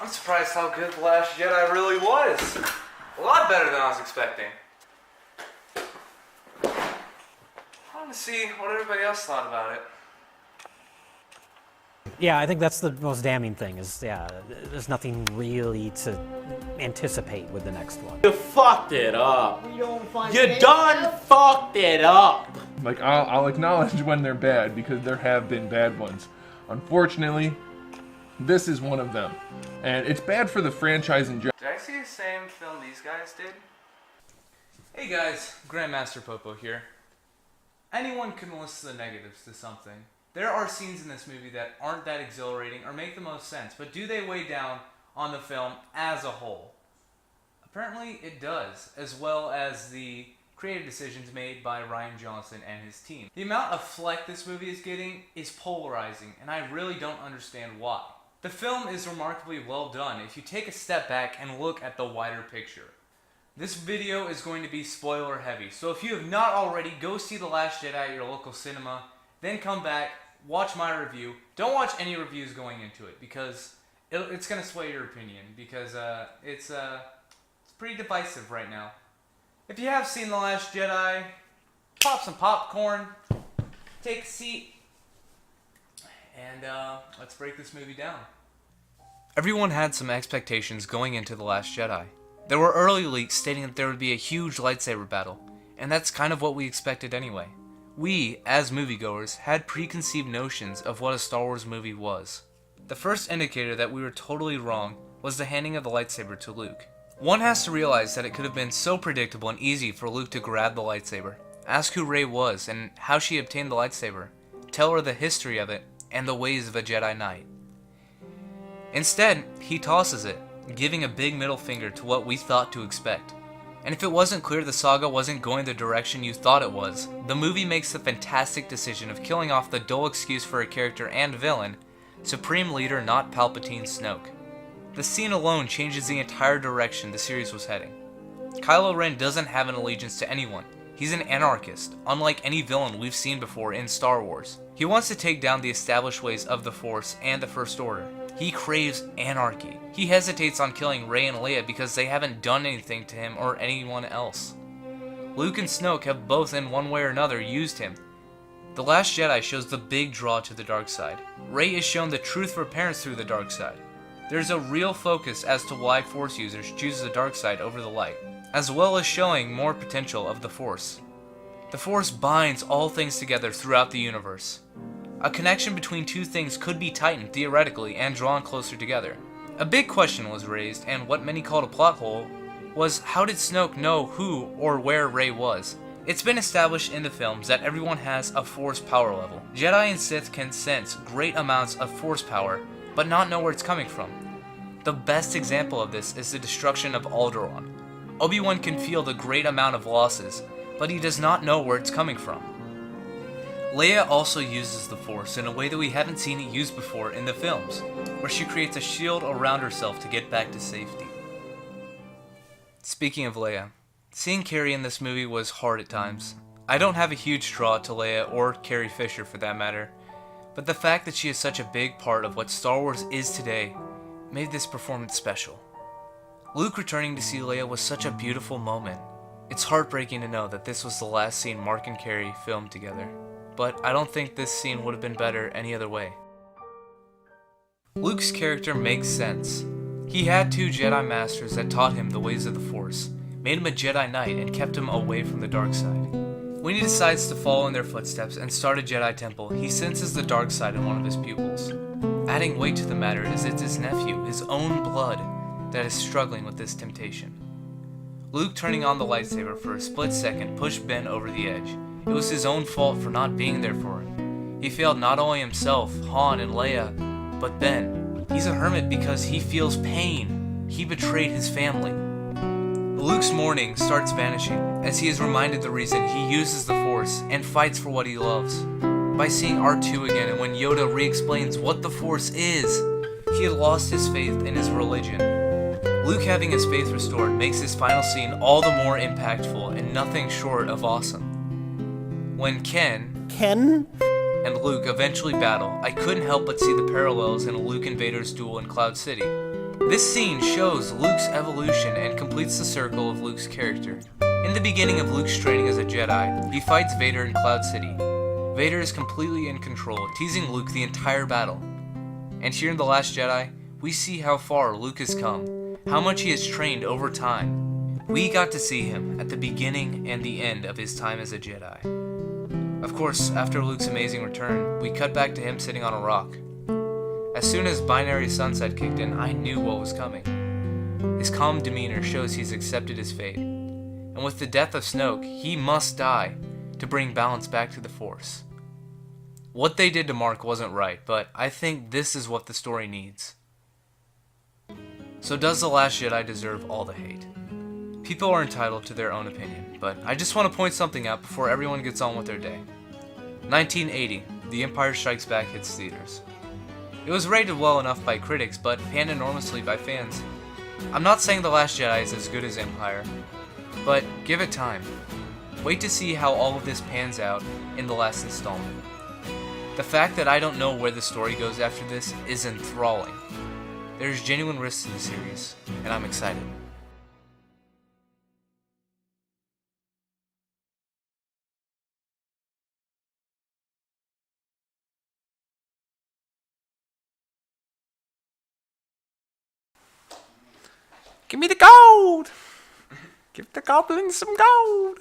I'm surprised how good The Last Jedi really was. A lot better than I was expecting. I want to see what everybody else thought about it. Yeah, I think that's the most damning thing is, yeah, there's nothing really to anticipate with the next one. You fucked it up. We don't find You it done enough. fucked it up. Like, I'll acknowledge when they're bad, because there have been bad ones. Unfortunately, this is one of them. And it's bad for the franchise in general. Did I see the same film these guys did? Hey guys, Grandmaster Popo here. Anyone can list the negatives to something. There are scenes in this movie that aren't that exhilarating or make the most sense, but do they weigh down on the film as a whole? Apparently it does, as well as the creative decisions made by Rian Johnson and his team. The amount of fleck this movie is getting is polarizing, and I really don't understand why. The film is remarkably well done if you take a step back and look at the wider picture. This video is going to be spoiler heavy, so if you have not already, go see The Last Jedi at your local cinema, then come back, watch my review. Don't watch any reviews going into it, because it's going to sway your opinion, because it's pretty divisive right now. If you have seen The Last Jedi, pop some popcorn, take a seat, and let's break this movie down. Everyone had some expectations going into The Last Jedi. There were early leaks stating that there would be a huge lightsaber battle, and that's kind of what we expected anyway. We, as moviegoers, had preconceived notions of what a Star Wars movie was. The first indicator that we were totally wrong was the handing of the lightsaber to Luke. One has to realize that it could have been so predictable and easy for Luke to grab the lightsaber, ask who Rey was and how she obtained the lightsaber, tell her the history of it and the ways of a Jedi Knight. Instead, he tosses it, giving a big middle finger to what we thought to expect. And if it wasn't clear the saga wasn't going the direction you thought it was, the movie makes the fantastic decision of killing off the dull excuse for a character and villain, Supreme Leader not Palpatine Snoke. The scene alone changes the entire direction the series was heading. Kylo Ren doesn't have an allegiance to anyone. He's an anarchist, unlike any villain we've seen before in Star Wars. He wants to take down the established ways of the Force and the First Order. He craves anarchy. He hesitates on killing Rey and Leia because they haven't done anything to him or anyone else. Luke and Snoke have both in one way or another used him. The Last Jedi shows the big draw to the dark side. Rey is shown the truth for parents through the dark side. There's a real focus as to why Force users choose the dark side over the light, as well as showing more potential of the Force. The Force binds all things together throughout the universe. A connection between two things could be tightened theoretically and drawn closer together. A big question was raised, and what many called a plot hole, was how did Snoke know who or where Rey was? It's been established in the films that everyone has a Force power level. Jedi and Sith can sense great amounts of Force power, but not know where it's coming from. The best example of this is the destruction of Alderaan. Obi-Wan can feel the great amount of losses, but he does not know where it's coming from. Leia also uses the Force in a way that we haven't seen it used before in the films, where she creates a shield around herself to get back to safety. Speaking of Leia, seeing Carrie in this movie was hard at times. I don't have a huge draw to Leia or Carrie Fisher for that matter, but the fact that she is such a big part of what Star Wars is today made this performance special. Luke returning to see Leia was such a beautiful moment. It's heartbreaking to know that this was the last scene Mark and Carrie filmed together, but I don't think this scene would have been better any other way. Luke's character makes sense. He had two Jedi Masters that taught him the ways of the Force, made him a Jedi Knight, and kept him away from the dark side. When he decides to follow in their footsteps and start a Jedi temple, he senses the dark side in one of his pupils. Adding weight to the matter is it's his nephew, his own blood, that is struggling with this temptation. Luke turning on the lightsaber for a split second pushed Ben over the edge. It was his own fault for not being there for him. He failed not only himself, Han, and Leia, but Ben. He's a hermit because he feels pain. He betrayed his family. Luke's mourning starts vanishing as he is reminded the reason he uses the Force and fights for what he loves. By seeing R2 again and when Yoda re-explains what the Force is, he had lost his faith in his religion. Luke having his faith restored makes his final scene all the more impactful and nothing short of awesome. When Ken and Luke eventually battle, I couldn't help but see the parallels in Luke and Vader's duel in Cloud City. This scene shows Luke's evolution and completes the circle of Luke's character. In the beginning of Luke's training as a Jedi, he fights Vader in Cloud City. Vader is completely in control, teasing Luke the entire battle. And here in The Last Jedi, we see how far Luke has come, how much he has trained over time. We got to see him at the beginning and the end of his time as a Jedi. Of course, after Luke's amazing return, we cut back to him sitting on a rock. As soon as Binary Sunset kicked in, I knew what was coming. His calm demeanor shows he's accepted his fate. And with the death of Snoke, he must die to bring balance back to the Force. What they did to Mark wasn't right, but I think this is what the story needs. So does The Last Jedi deserve all the hate? People are entitled to their own opinion, but I just want to point something out before everyone gets on with their day. 1980, The Empire Strikes Back hits theaters. It was rated well enough by critics, but panned enormously by fans. I'm not saying The Last Jedi is as good as Empire, but give it time. Wait to see how all of this pans out in the last installment. The fact that I don't know where the story goes after this is enthralling. There's genuine risks to the series, and I'm excited. Give me the gold! Give the goblins some gold!